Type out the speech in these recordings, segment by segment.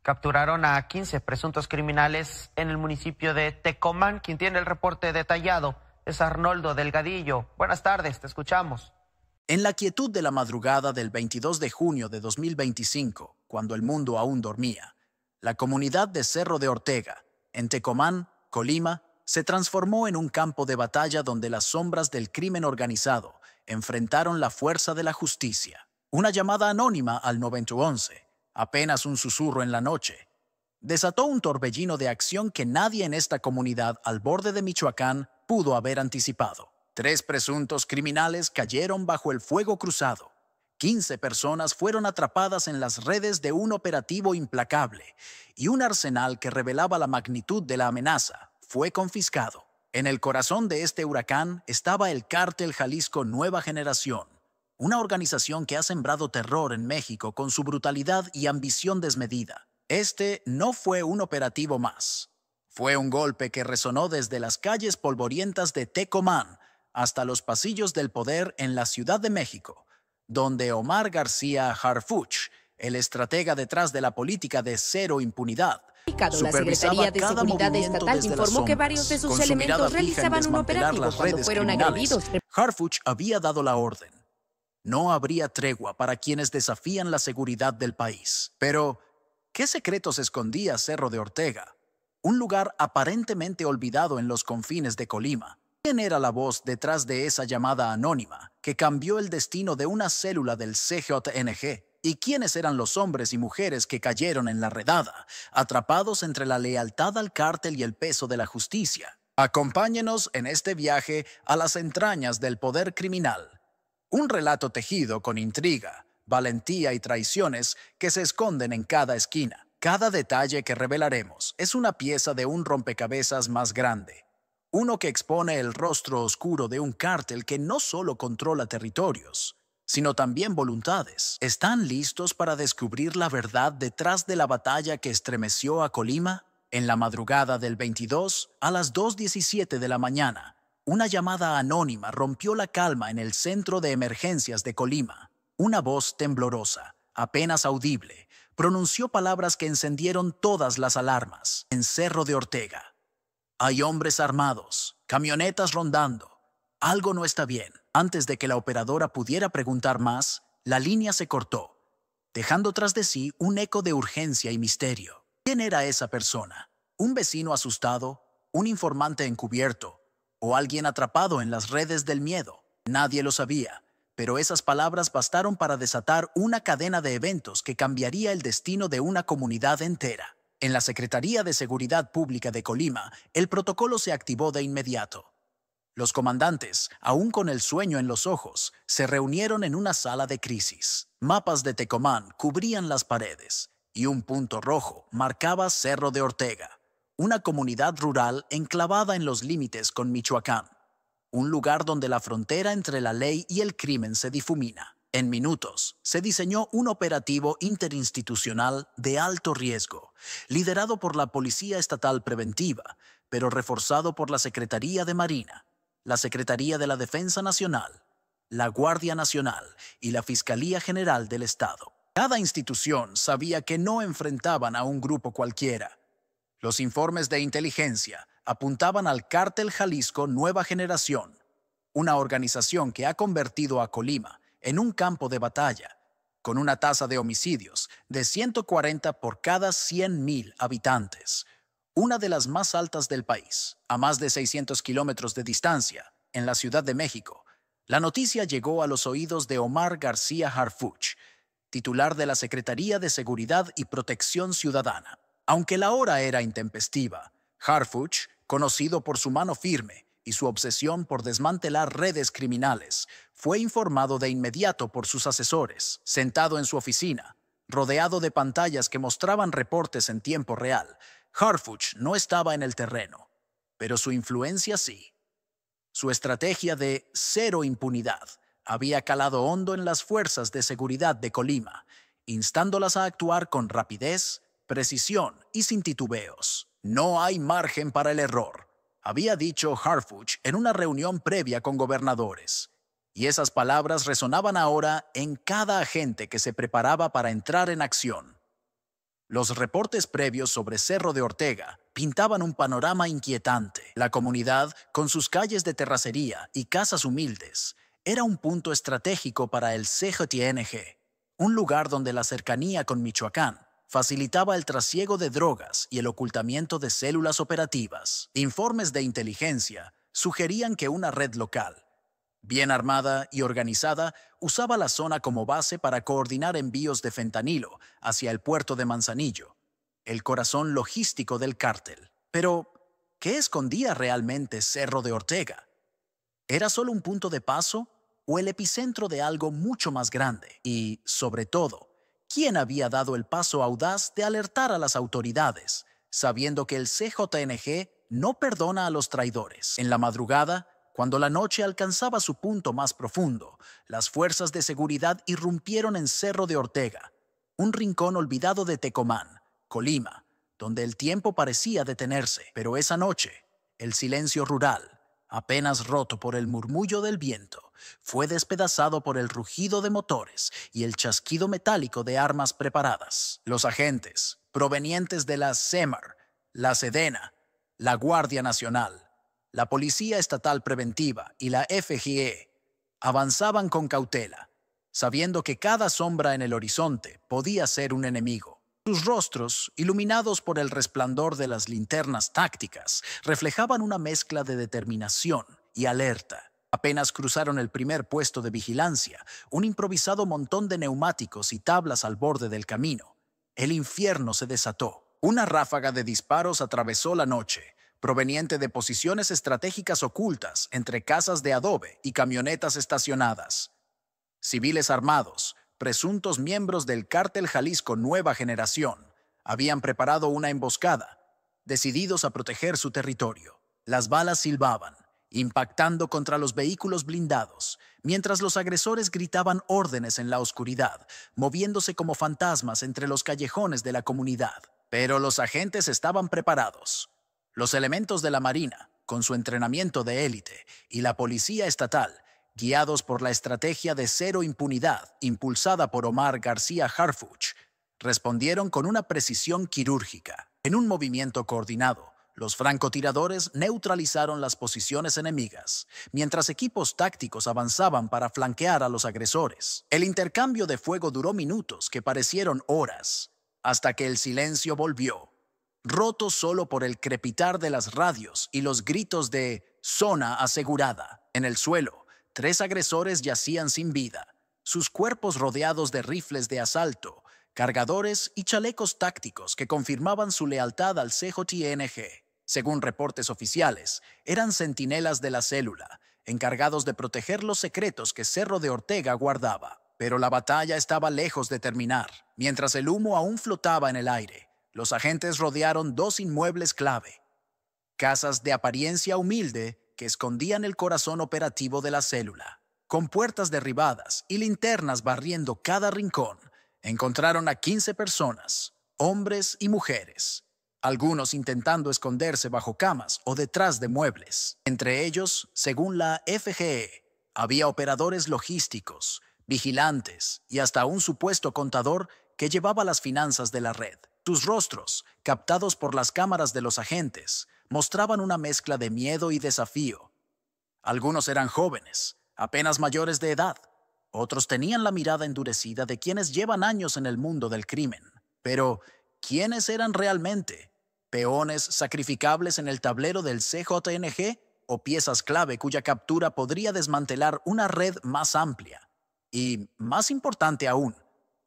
Capturaron a 15 presuntos criminales en el municipio de Tecomán. Quien tiene el reporte detallado es Arnoldo Delgadillo. Buenas tardes, te escuchamos. En la quietud de la madrugada del 22 de junio de 2025, cuando el mundo aún dormía, la comunidad de Cerro de Ortega, en Tecomán, Colima, se transformó en un campo de batalla donde las sombras del crimen organizado enfrentaron la fuerza de la justicia. Una llamada anónima al 911, apenas un susurro en la noche, desató un torbellino de acción que nadie en esta comunidad al borde de Michoacán pudo haber anticipado. 3 presuntos criminales cayeron bajo el fuego cruzado. 15 personas fueron atrapadas en las redes de un operativo implacable y un arsenal que revelaba la magnitud de la amenaza fue confiscado. En el corazón de este huracán estaba el Cártel Jalisco Nueva Generación, una organización que ha sembrado terror en México con su brutalidad y ambición desmedida. Este no fue un operativo más. Fue un golpe que resonó desde las calles polvorientas de Tecomán hasta los pasillos del poder en la Ciudad de México, donde Omar García Harfuch, el estratega detrás de la política de cero impunidad, La Secretaría de Seguridad Estatal informó que varios de sus elementos realizaban un operativo cuando fueron agredidos. Harfuch había dado la orden. No habría tregua para quienes desafían la seguridad del país. Pero, ¿qué secretos escondía Cerro de Ortega? Un lugar aparentemente olvidado en los confines de Colima. ¿Quién era la voz detrás de esa llamada anónima que cambió el destino de una célula del CJNG? ¿Y quiénes eran los hombres y mujeres que cayeron en la redada, atrapados entre la lealtad al cártel y el peso de la justicia? Acompáñenos en este viaje a las entrañas del poder criminal. Un relato tejido con intriga, valentía y traiciones que se esconden en cada esquina. Cada detalle que revelaremos es una pieza de un rompecabezas más grande. Uno que expone el rostro oscuro de un cártel que no solo controla territorios, sino también voluntades. ¿Están listos para descubrir la verdad detrás de la batalla que estremeció a Colima? En la madrugada del 22, a las 2:17 de la mañana, una llamada anónima rompió la calma en el centro de emergencias de Colima. Una voz temblorosa, apenas audible, pronunció palabras que encendieron todas las alarmas. En Cerro de Ortega. Hay hombres armados, camionetas rondando. Algo no está bien. Antes de que la operadora pudiera preguntar más, la línea se cortó, dejando tras de sí un eco de urgencia y misterio. ¿Quién era esa persona? ¿Un vecino asustado? ¿Un informante encubierto? ¿O alguien atrapado en las redes del miedo? Nadie lo sabía, pero esas palabras bastaron para desatar una cadena de eventos que cambiaría el destino de una comunidad entera. En la Secretaría de Seguridad Pública de Colima, el protocolo se activó de inmediato. Los comandantes, aún con el sueño en los ojos, se reunieron en una sala de crisis. Mapas de Tecomán cubrían las paredes y un punto rojo marcaba Cerro de Ortega, una comunidad rural enclavada en los límites con Michoacán, un lugar donde la frontera entre la ley y el crimen se difumina. En minutos, se diseñó un operativo interinstitucional de alto riesgo, liderado por la Policía Estatal Preventiva, pero reforzado por la Secretaría de Marina, la Secretaría de la Defensa Nacional, la Guardia Nacional y la Fiscalía General del Estado. Cada institución sabía que no enfrentaban a un grupo cualquiera. Los informes de inteligencia apuntaban al Cártel Jalisco Nueva Generación, una organización que ha convertido a Colima en un campo de batalla, con una tasa de homicidios de 140 por cada 100,000 habitantes, una de las más altas del país. A más de 600 kilómetros de distancia, en la Ciudad de México, la noticia llegó a los oídos de Omar García Harfuch, titular de la Secretaría de Seguridad y Protección Ciudadana. Aunque la hora era intempestiva, Harfuch, conocido por su mano firme y su obsesión por desmantelar redes criminales, fue informado de inmediato por sus asesores. Sentado en su oficina, rodeado de pantallas que mostraban reportes en tiempo real, Harfuch no estaba en el terreno, pero su influencia sí. Su estrategia de cero impunidad había calado hondo en las fuerzas de seguridad de Colima, instándolas a actuar con rapidez, precisión y sin titubeos. No hay margen para el error, había dicho Harfuch en una reunión previa con gobernadores. Y esas palabras resonaban ahora en cada agente que se preparaba para entrar en acción. Los reportes previos sobre Cerro de Ortega pintaban un panorama inquietante. La comunidad, con sus calles de terracería y casas humildes, era un punto estratégico para el CJTNG, un lugar donde la cercanía con Michoacán facilitaba el trasiego de drogas y el ocultamiento de células operativas. Informes de inteligencia sugerían que una red local, bien armada y organizada, usaba la zona como base para coordinar envíos de fentanilo hacia el puerto de Manzanillo, el corazón logístico del cártel. Pero, ¿qué escondía realmente Cerro de Ortega? ¿Era solo un punto de paso o el epicentro de algo mucho más grande? Y, sobre todo, ¿quién había dado el paso audaz de alertar a las autoridades, sabiendo que el CJNG no perdona a los traidores? En la madrugada, cuando la noche alcanzaba su punto más profundo, las fuerzas de seguridad irrumpieron en Cerro de Ortega, un rincón olvidado de Tecomán, Colima, donde el tiempo parecía detenerse. Pero esa noche, el silencio rural, apenas roto por el murmullo del viento, fue despedazado por el rugido de motores y el chasquido metálico de armas preparadas. Los agentes, provenientes de la SEMAR, la SEDENA, la Guardia Nacional, la Policía Estatal Preventiva y la FGE avanzaban con cautela, sabiendo que cada sombra en el horizonte podía ser un enemigo. Sus rostros, iluminados por el resplandor de las linternas tácticas, reflejaban una mezcla de determinación y alerta. Apenas cruzaron el primer puesto de vigilancia, un improvisado montón de neumáticos y tablas al borde del camino. El infierno se desató. Una ráfaga de disparos atravesó la noche, proveniente de posiciones estratégicas ocultas entre casas de adobe y camionetas estacionadas. Civiles armados, presuntos miembros del Cártel Jalisco Nueva Generación, habían preparado una emboscada, decididos a proteger su territorio. Las balas silbaban, impactando contra los vehículos blindados, mientras los agresores gritaban órdenes en la oscuridad, moviéndose como fantasmas entre los callejones de la comunidad. Pero los agentes estaban preparados. Los elementos de la Marina, con su entrenamiento de élite, y la Policía Estatal, guiados por la estrategia de cero impunidad impulsada por Omar García Harfuch, respondieron con una precisión quirúrgica. En un movimiento coordinado, los francotiradores neutralizaron las posiciones enemigas, mientras equipos tácticos avanzaban para flanquear a los agresores. El intercambio de fuego duró minutos que parecieron horas, hasta que el silencio volvió, roto solo por el crepitar de las radios y los gritos de «zona asegurada». En el suelo, 3 agresores yacían sin vida, sus cuerpos rodeados de rifles de asalto, cargadores y chalecos tácticos que confirmaban su lealtad al CJTNG. Según reportes oficiales, eran centinelas de la célula, encargados de proteger los secretos que Cerro de Ortega guardaba. Pero la batalla estaba lejos de terminar. Mientras el humo aún flotaba en el aire, los agentes rodearon 2 inmuebles clave, casas de apariencia humilde que escondían el corazón operativo de la célula. Con puertas derribadas y linternas barriendo cada rincón, encontraron a 15 personas, hombres y mujeres, algunos intentando esconderse bajo camas o detrás de muebles. Entre ellos, según la FGE, había operadores logísticos, vigilantes y hasta un supuesto contador que llevaba las finanzas de la red. Sus rostros, captados por las cámaras de los agentes, mostraban una mezcla de miedo y desafío. Algunos eran jóvenes, apenas mayores de edad. Otros tenían la mirada endurecida de quienes llevan años en el mundo del crimen. Pero, ¿quiénes eran realmente? ¿Peones sacrificables en el tablero del CJNG o piezas clave cuya captura podría desmantelar una red más amplia? Y, más importante aún,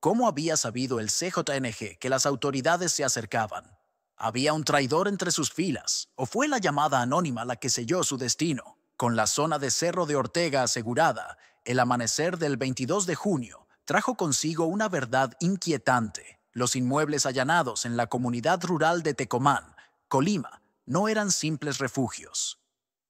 ¿cómo había sabido el CJNG que las autoridades se acercaban? ¿Había un traidor entre sus filas o fue la llamada anónima la que selló su destino? Con la zona de Cerro de Ortega asegurada, el amanecer del 22 de junio trajo consigo una verdad inquietante. Los inmuebles allanados en la comunidad rural de Tecomán, Colima, no eran simples refugios.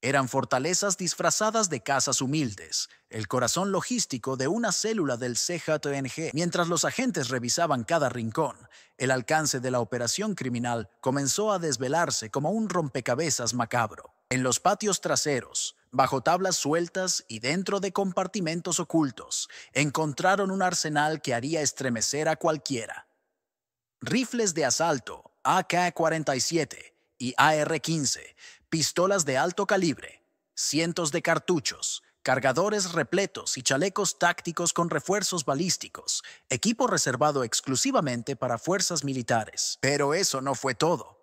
Eran fortalezas disfrazadas de casas humildes, el corazón logístico de una célula del CJNG. Mientras los agentes revisaban cada rincón, el alcance de la operación criminal comenzó a desvelarse como un rompecabezas macabro. En los patios traseros, bajo tablas sueltas y dentro de compartimentos ocultos, encontraron un arsenal que haría estremecer a cualquiera. rifles de asalto AK-47 y AR-15, pistolas de alto calibre, cientos de cartuchos, cargadores repletos y chalecos tácticos con refuerzos balísticos, equipo reservado exclusivamente para fuerzas militares. Pero eso no fue todo.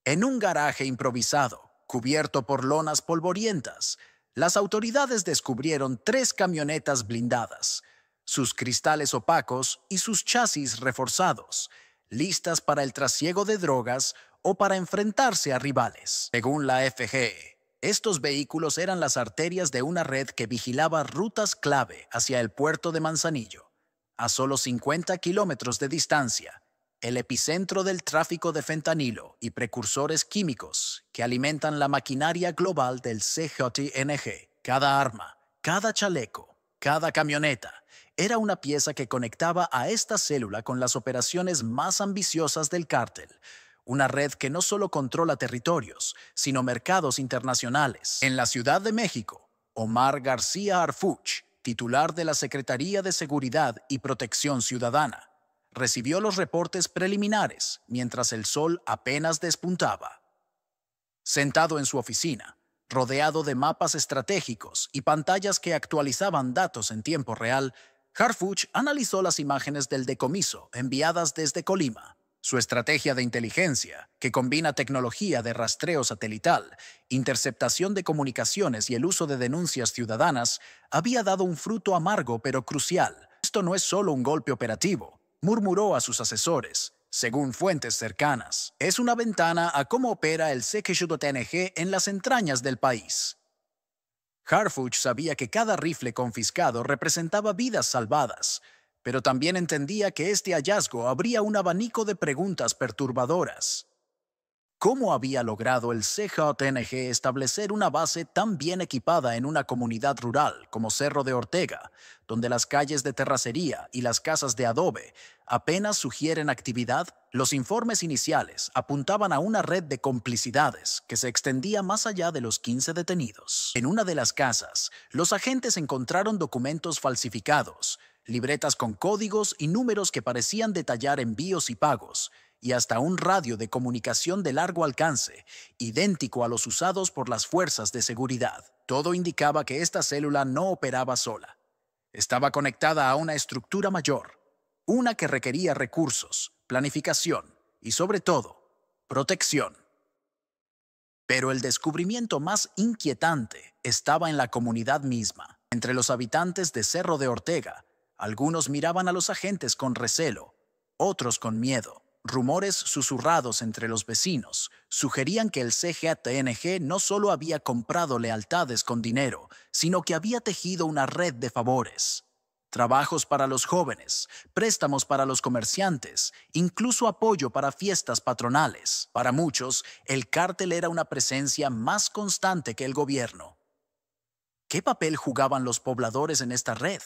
En un garaje improvisado, cubierto por lonas polvorientas, las autoridades descubrieron 3 camionetas blindadas, sus cristales opacos y sus chasis reforzados, listas para el trasiego de drogas o para enfrentarse a rivales. Según la FGE, estos vehículos eran las arterias de una red que vigilaba rutas clave hacia el puerto de Manzanillo, a solo 50 kilómetros de distancia, el epicentro del tráfico de fentanilo y precursores químicos que alimentan la maquinaria global del CJNG. Cada arma, cada chaleco, cada camioneta era una pieza que conectaba a esta célula con las operaciones más ambiciosas del cártel. Una red que no solo controla territorios, sino mercados internacionales. En la Ciudad de México, Omar García Harfuch, titular de la Secretaría de Seguridad y Protección Ciudadana, recibió los reportes preliminares mientras el sol apenas despuntaba. Sentado en su oficina, rodeado de mapas estratégicos y pantallas que actualizaban datos en tiempo real, Harfuch analizó las imágenes del decomiso enviadas desde Colima. Su estrategia de inteligencia, que combina tecnología de rastreo satelital, interceptación de comunicaciones y el uso de denuncias ciudadanas, había dado un fruto amargo pero crucial. Esto no es solo un golpe operativo, murmuró a sus asesores, según fuentes cercanas. Es una ventana a cómo opera el CJNG en las entrañas del país. Harfuch sabía que cada rifle confiscado representaba vidas salvadas, pero también entendía que este hallazgo abría un abanico de preguntas perturbadoras. ¿Cómo había logrado el CJNG establecer una base tan bien equipada en una comunidad rural como Cerro de Ortega, donde las calles de terracería y las casas de adobe apenas sugieren actividad? Los informes iniciales apuntaban a una red de complicidades que se extendía más allá de los 15 detenidos. En una de las casas, los agentes encontraron documentos falsificados, libretas con códigos y números que parecían detallar envíos y pagos, y hasta un radio de comunicación de largo alcance, idéntico a los usados por las fuerzas de seguridad. Todo indicaba que esta célula no operaba sola. Estaba conectada a una estructura mayor, una que requería recursos, planificación y, sobre todo, protección. Pero el descubrimiento más inquietante estaba en la comunidad misma. Entre los habitantes de Cerro de Ortega, algunos miraban a los agentes con recelo, otros con miedo. Rumores susurrados entre los vecinos sugerían que el CJNG no solo había comprado lealtades con dinero, sino que había tejido una red de favores. Trabajos para los jóvenes, préstamos para los comerciantes, incluso apoyo para fiestas patronales. Para muchos, el cártel era una presencia más constante que el gobierno. ¿Qué papel jugaban los pobladores en esta red?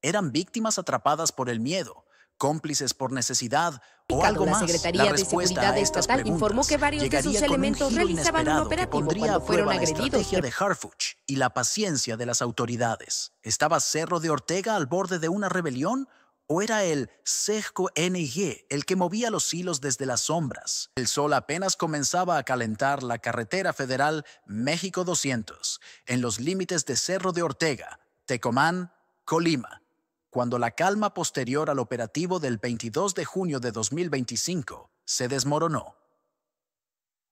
¿Eran víctimas atrapadas por el miedo, cómplices por necesidad o algo más? La Secretaría de Seguridad Estatal informó que varios de sus elementos realizaban un operativo cuando fueron agredidos. La estrategia de Harfuch y la paciencia de las autoridades. ¿Estaba Cerro de Ortega al borde de una rebelión o era el CJNG el que movía los hilos desde las sombras? El sol apenas comenzaba a calentar la carretera federal México 200 en los límites de Cerro de Ortega, Tecomán, Colima, cuando la calma posterior al operativo del 22 de junio de 2025 se desmoronó.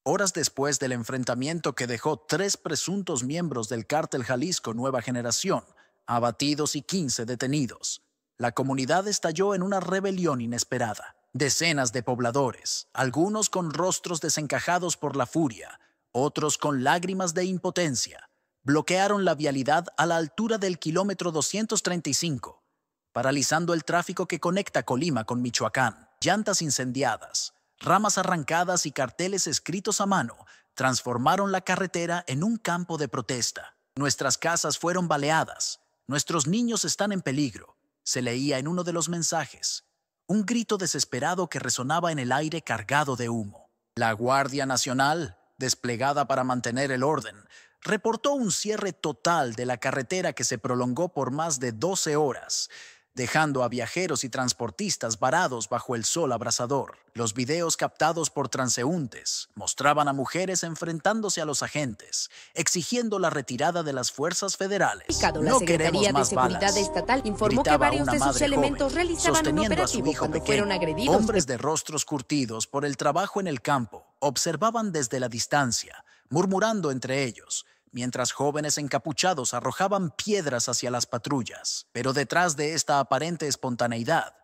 Horas después del enfrentamiento que dejó 3 presuntos miembros del cártel Jalisco Nueva Generación abatidos y 15 detenidos, la comunidad estalló en una rebelión inesperada. Decenas de pobladores, algunos con rostros desencajados por la furia, otros con lágrimas de impotencia, bloquearon la vialidad a la altura del kilómetro 235, paralizando el tráfico que conecta Colima con Michoacán. Llantas incendiadas, ramas arrancadas y carteles escritos a mano transformaron la carretera en un campo de protesta. Nuestras casas fueron baleadas, nuestros niños están en peligro, se leía en uno de los mensajes. Un grito desesperado que resonaba en el aire cargado de humo. La Guardia Nacional, desplegada para mantener el orden, reportó un cierre total de la carretera que se prolongó por más de 12 horas, dejando a viajeros y transportistas varados bajo el sol abrasador. Los videos captados por transeúntes mostraban a mujeres enfrentándose a los agentes, exigiendo la retirada de las fuerzas federales. La Secretaría de Seguridad Estatal informó que varios de sus elementos realizaban un operativo cuando fueron agredidos. Hombres de rostros curtidos por el trabajo en el campo observaban desde la distancia, murmurando entre ellos, mientras jóvenes encapuchados arrojaban piedras hacia las patrullas. Pero detrás de esta aparente espontaneidad,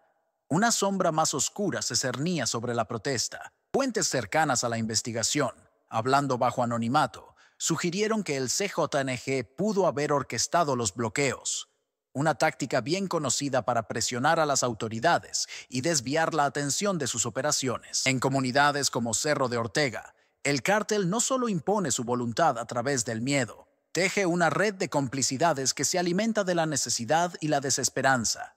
una sombra más oscura se cernía sobre la protesta. Fuentes cercanas a la investigación, hablando bajo anonimato, sugirieron que el CJNG pudo haber orquestado los bloqueos, una táctica bien conocida para presionar a las autoridades y desviar la atención de sus operaciones. En comunidades como Cerro de Ortega, el cártel no solo impone su voluntad a través del miedo, teje una red de complicidades que se alimenta de la necesidad y la desesperanza.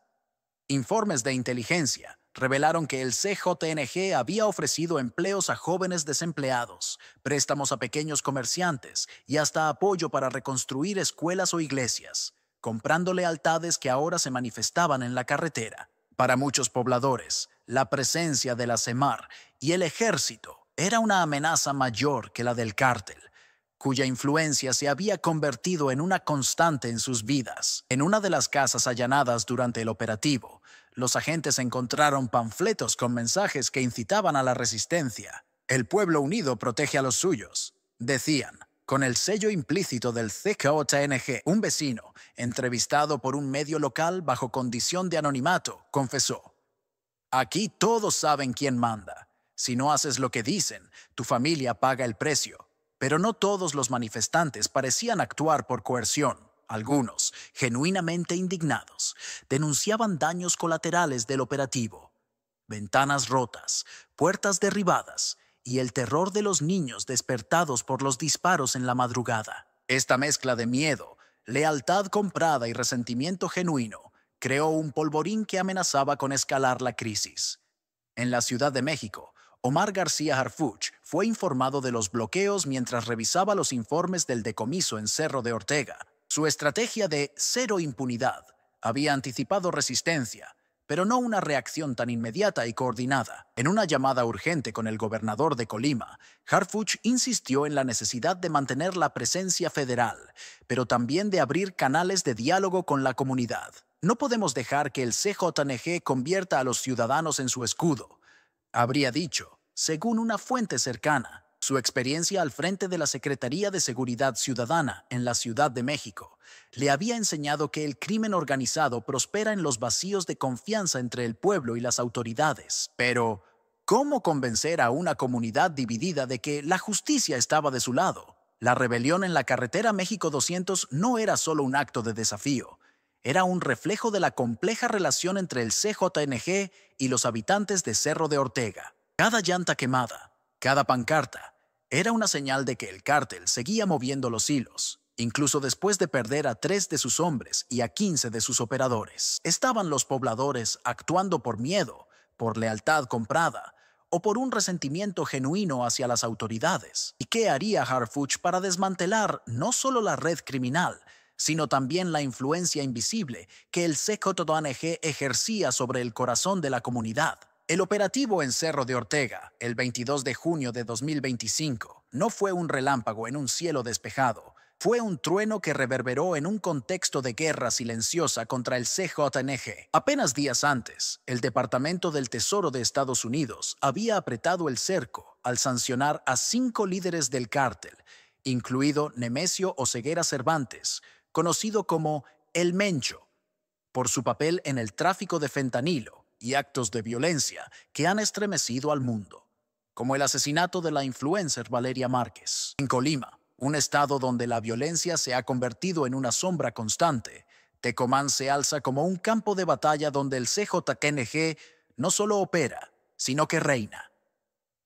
Informes de inteligencia revelaron que el CJNG había ofrecido empleos a jóvenes desempleados, préstamos a pequeños comerciantes y hasta apoyo para reconstruir escuelas o iglesias, comprando lealtades que ahora se manifestaban en la carretera. Para muchos pobladores, la presencia de la CEMAR y el ejército era una amenaza mayor que la del cártel, cuya influencia se había convertido en una constante en sus vidas. En una de las casas allanadas durante el operativo, los agentes encontraron panfletos con mensajes que incitaban a la resistencia. El pueblo unido protege a los suyos, decían, con el sello implícito del CJNG. Un vecino, entrevistado por un medio local bajo condición de anonimato, confesó: «Aquí todos saben quién manda. Si no haces lo que dicen, tu familia paga el precio». Pero no todos los manifestantes parecían actuar por coerción. Algunos, genuinamente indignados, denunciaban daños colaterales del operativo: ventanas rotas, puertas derribadas y el terror de los niños despertados por los disparos en la madrugada. Esta mezcla de miedo, lealtad comprada y resentimiento genuino creó un polvorín que amenazaba con escalar la crisis. En la Ciudad de México, Omar García Harfuch fue informado de los bloqueos mientras revisaba los informes del decomiso en Cerro de Ortega. Su estrategia de cero impunidad había anticipado resistencia, pero no una reacción tan inmediata y coordinada. En una llamada urgente con el gobernador de Colima, Harfuch insistió en la necesidad de mantener la presencia federal, pero también de abrir canales de diálogo con la comunidad. No podemos dejar que el CJNG convierta a los ciudadanos en su escudo, habría dicho, según una fuente cercana. Su experiencia al frente de la Secretaría de Seguridad Ciudadana en la Ciudad de México le había enseñado que el crimen organizado prospera en los vacíos de confianza entre el pueblo y las autoridades. Pero, ¿cómo convencer a una comunidad dividida de que la justicia estaba de su lado? La rebelión en la carretera México 200 no era solo un acto de desafío. Era un reflejo de la compleja relación entre el CJNG y los habitantes de Cerro de Ortega. Cada llanta quemada, cada pancarta, era una señal de que el cártel seguía moviendo los hilos. Incluso después de perder a 3 de sus hombres y a 15 de sus operadores, estaban los pobladores actuando por miedo, por lealtad comprada o por un resentimiento genuino hacia las autoridades. ¿Y qué haría Harfuch para desmantelar no solo la red criminal, sino también la influencia invisible que el CJNG ejercía sobre el corazón de la comunidad? El operativo en Cerro de Ortega, el 22 de junio de 2025, no fue un relámpago en un cielo despejado. Fue un trueno que reverberó en un contexto de guerra silenciosa contra el CJNG. Apenas días antes, el Departamento del Tesoro de Estados Unidos había apretado el cerco al sancionar a 5 líderes del cártel, incluido Nemesio Oseguera Cervantes, conocido como El Mencho, por su papel en el tráfico de fentanilo y actos de violencia que han estremecido al mundo, como el asesinato de la influencer Valeria Márquez. En Colima, un estado donde la violencia se ha convertido en una sombra constante, Tecomán se alza como un campo de batalla donde el CJNG no solo opera, sino que reina.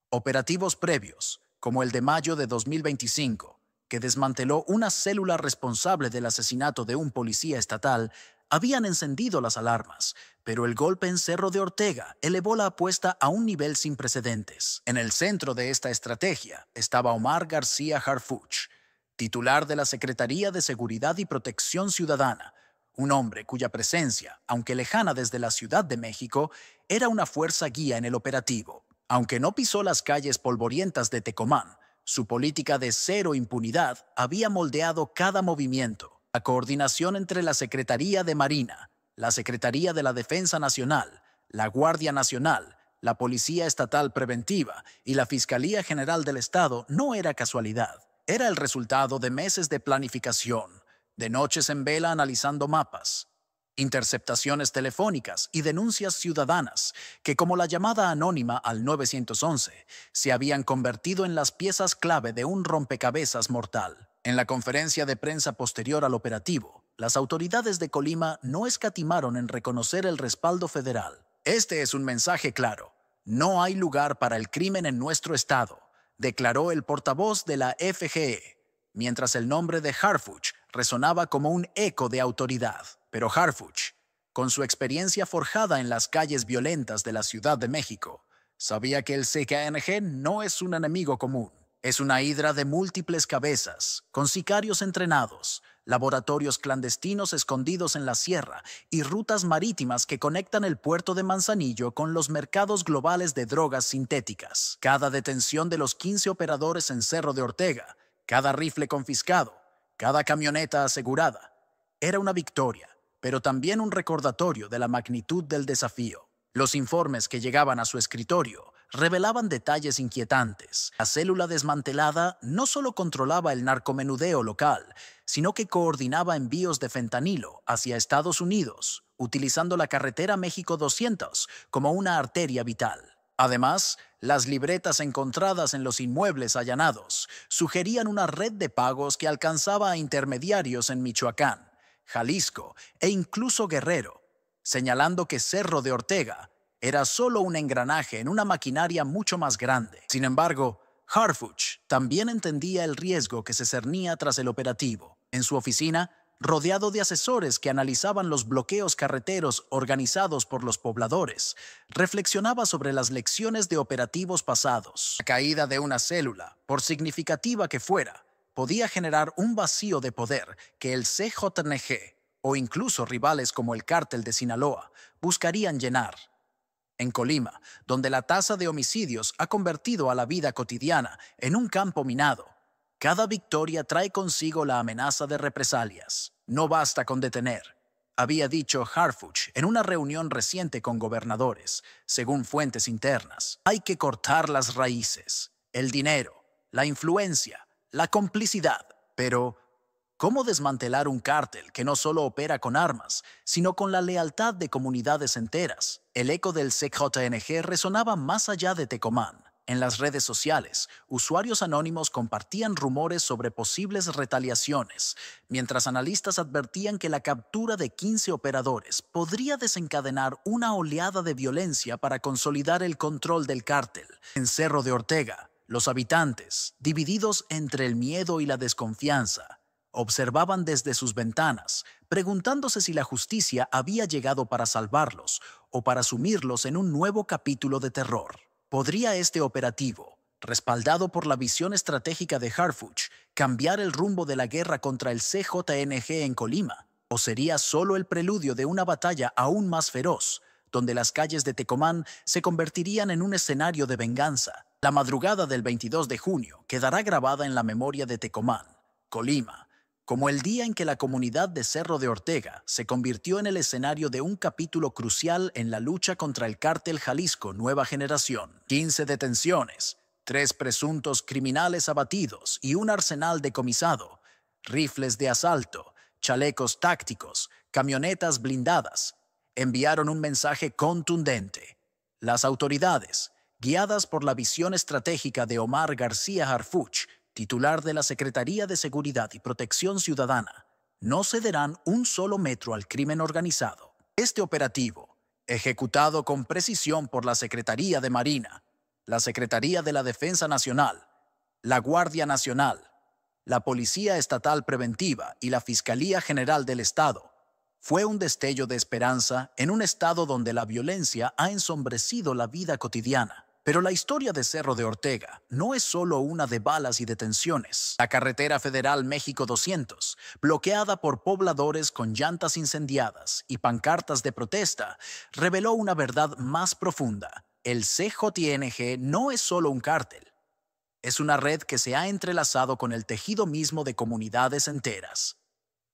Operativos previos, como el de mayo de 2025, que desmanteló una célula responsable del asesinato de un policía estatal, habían encendido las alarmas, pero el golpe en Cerro de Ortega elevó la apuesta a un nivel sin precedentes. En el centro de esta estrategia estaba Omar García Harfuch, titular de la Secretaría de Seguridad y Protección Ciudadana, un hombre cuya presencia, aunque lejana desde la Ciudad de México, era una fuerza guía en el operativo. Aunque no pisó las calles polvorientas de Tecomán, su política de cero impunidad había moldeado cada movimiento. La coordinación entre la Secretaría de Marina, la Secretaría de la Defensa Nacional, la Guardia Nacional, la Policía Estatal Preventiva y la Fiscalía General del Estado no era casualidad. Era el resultado de meses de planificación, de noches en vela analizando mapas, interceptaciones telefónicas y denuncias ciudadanas que, como la llamada anónima al 911, se habían convertido en las piezas clave de un rompecabezas mortal. En la conferencia de prensa posterior al operativo, las autoridades de Colima no escatimaron en reconocer el respaldo federal. Este es un mensaje claro. No hay lugar para el crimen en nuestro estado, declaró el portavoz de la FGE, mientras el nombre de Harfuch resonaba como un eco de autoridad. Pero Harfuch, con su experiencia forjada en las calles violentas de la Ciudad de México, sabía que el CKNG no es un enemigo común. Es una hidra de múltiples cabezas, con sicarios entrenados, laboratorios clandestinos escondidos en la sierra y rutas marítimas que conectan el puerto de Manzanillo con los mercados globales de drogas sintéticas. Cada detención de los 15 operadores en Cerro de Ortega, cada rifle confiscado, cada camioneta asegurada, era una victoria, pero también un recordatorio de la magnitud del desafío. Los informes que llegaban a su escritorio revelaban detalles inquietantes. La célula desmantelada no solo controlaba el narcomenudeo local, sino que coordinaba envíos de fentanilo hacia Estados Unidos, utilizando la carretera México 200 como una arteria vital. Además, las libretas encontradas en los inmuebles allanados sugerían una red de pagos que alcanzaba a intermediarios en Michoacán, Jalisco e incluso Guerrero, señalando que Cerro de Ortega era solo un engranaje en una maquinaria mucho más grande. Sin embargo, Harfuch también entendía el riesgo que se cernía tras el operativo. En su oficina, rodeado de asesores que analizaban los bloqueos carreteros organizados por los pobladores, reflexionaba sobre las lecciones de operativos pasados. La caída de una célula, por significativa que fuera, podía generar un vacío de poder que el CJNG o incluso rivales como el Cártel de Sinaloa buscarían llenar. En Colima, donde la tasa de homicidios ha convertido a la vida cotidiana en un campo minado, cada victoria trae consigo la amenaza de represalias. No basta con detener, había dicho Harfuch en una reunión reciente con gobernadores, según fuentes internas. Hay que cortar las raíces, el dinero, la influencia, la complicidad. Pero, ¿cómo desmantelar un cártel que no solo opera con armas, sino con la lealtad de comunidades enteras? El eco del CJNG resonaba más allá de Tecomán. En las redes sociales, usuarios anónimos compartían rumores sobre posibles retaliaciones, mientras analistas advertían que la captura de 15 operadores podría desencadenar una oleada de violencia para consolidar el control del cártel. En Cerro de Ortega, los habitantes, divididos entre el miedo y la desconfianza, observaban desde sus ventanas, preguntándose si la justicia había llegado para salvarlos o para sumirlos en un nuevo capítulo de terror. ¿Podría este operativo, respaldado por la visión estratégica de Harfuch, cambiar el rumbo de la guerra contra el CJNG en Colima? ¿O sería solo el preludio de una batalla aún más feroz, donde las calles de Tecomán se convertirían en un escenario de venganza? La madrugada del 22 de junio quedará grabada en la memoria de Tecomán, Colima, como el día en que la comunidad de Cerro de Ortega se convirtió en el escenario de un capítulo crucial en la lucha contra el Cártel Jalisco Nueva Generación. 15 detenciones, 3 presuntos criminales abatidos y un arsenal decomisado, rifles de asalto, chalecos tácticos, camionetas blindadas, enviaron un mensaje contundente. Las autoridades, guiadas por la visión estratégica de Omar García Harfuch, titular de la Secretaría de Seguridad y Protección Ciudadana, no cederán un solo metro al crimen organizado. Este operativo, ejecutado con precisión por la Secretaría de Marina, la Secretaría de la Defensa Nacional, la Guardia Nacional, la Policía Estatal Preventiva y la Fiscalía General del Estado, fue un destello de esperanza en un estado donde la violencia ha ensombrecido la vida cotidiana. Pero la historia de Cerro de Ortega no es solo una de balas y detenciones. La carretera federal México 200, bloqueada por pobladores con llantas incendiadas y pancartas de protesta, reveló una verdad más profunda. El CJNG no es solo un cártel. Es una red que se ha entrelazado con el tejido mismo de comunidades enteras.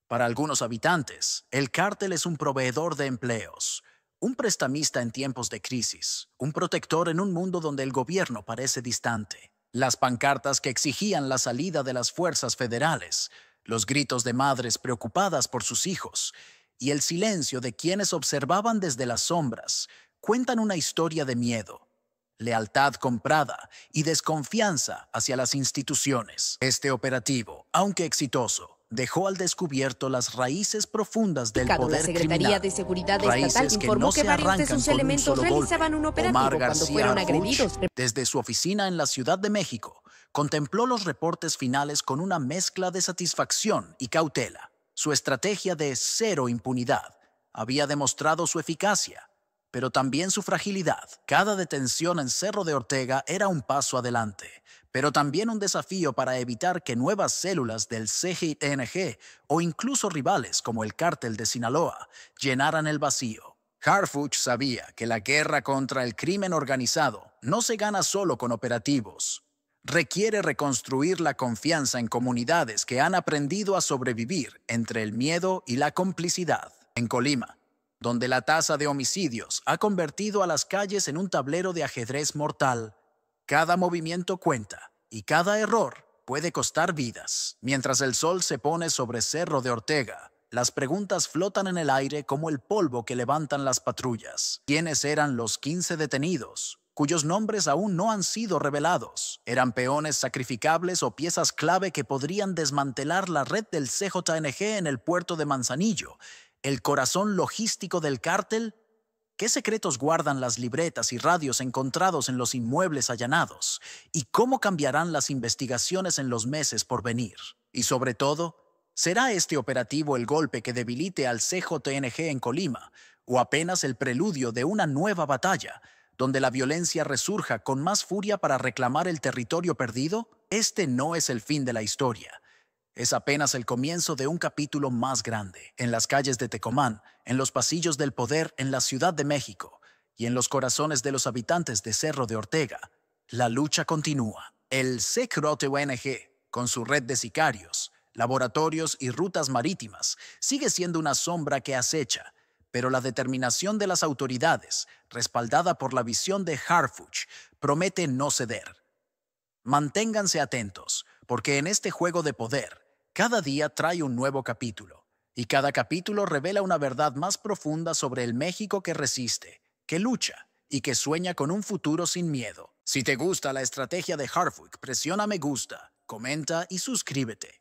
Para algunos habitantes, el cártel es un proveedor de empleos, un prestamista en tiempos de crisis, un protector en un mundo donde el gobierno parece distante. Las pancartas que exigían la salida de las fuerzas federales, los gritos de madres preocupadas por sus hijos y el silencio de quienes observaban desde las sombras cuentan una historia de miedo, lealtad comprada y desconfianza hacia las instituciones. Este operativo, aunque exitoso, dejó al descubierto las raíces profundas del poder La Secretaría criminal. de Seguridad Estatal informó que varios de sus elementos realizaban un operativo cuando fueron agredidos. Desde su oficina en la Ciudad de México, contempló los reportes finales con una mezcla de satisfacción y cautela. Su estrategia de cero impunidad había demostrado su eficacia, pero también su fragilidad. Cada detención en Cerro de Ortega era un paso adelante, pero también un desafío para evitar que nuevas células del CJNG o incluso rivales como el Cártel de Sinaloa llenaran el vacío. Harfuch sabía que la guerra contra el crimen organizado no se gana solo con operativos. Requiere reconstruir la confianza en comunidades que han aprendido a sobrevivir entre el miedo y la complicidad. En Colima, donde la tasa de homicidios ha convertido a las calles en un tablero de ajedrez mortal, cada movimiento cuenta y cada error puede costar vidas. Mientras el sol se pone sobre Cerro de Ortega, las preguntas flotan en el aire como el polvo que levantan las patrullas. ¿Quiénes eran los 15 detenidos, cuyos nombres aún no han sido revelados? ¿Eran peones sacrificables o piezas clave que podrían desmantelar la red del CJNG en el puerto de Manzanillo, el corazón logístico del cártel? ¿Qué secretos guardan las libretas y radios encontrados en los inmuebles allanados? ¿Y cómo cambiarán las investigaciones en los meses por venir? Y sobre todo, ¿será este operativo el golpe que debilite al CJNG en Colima o apenas el preludio de una nueva batalla, donde la violencia resurja con más furia para reclamar el territorio perdido? Este no es el fin de la historia. Es apenas el comienzo de un capítulo más grande. En las calles de Tecomán, en los pasillos del poder en la Ciudad de México y en los corazones de los habitantes de Cerro de Ortega, la lucha continúa. El CJNG, con su red de sicarios, laboratorios y rutas marítimas, sigue siendo una sombra que acecha, pero la determinación de las autoridades, respaldada por la visión de Harfuch, promete no ceder. Manténganse atentos, porque en este juego de poder, cada día trae un nuevo capítulo, y cada capítulo revela una verdad más profunda sobre el México que resiste, que lucha y que sueña con un futuro sin miedo. Si te gusta la estrategia de Harfuch, presiona me gusta, comenta y suscríbete.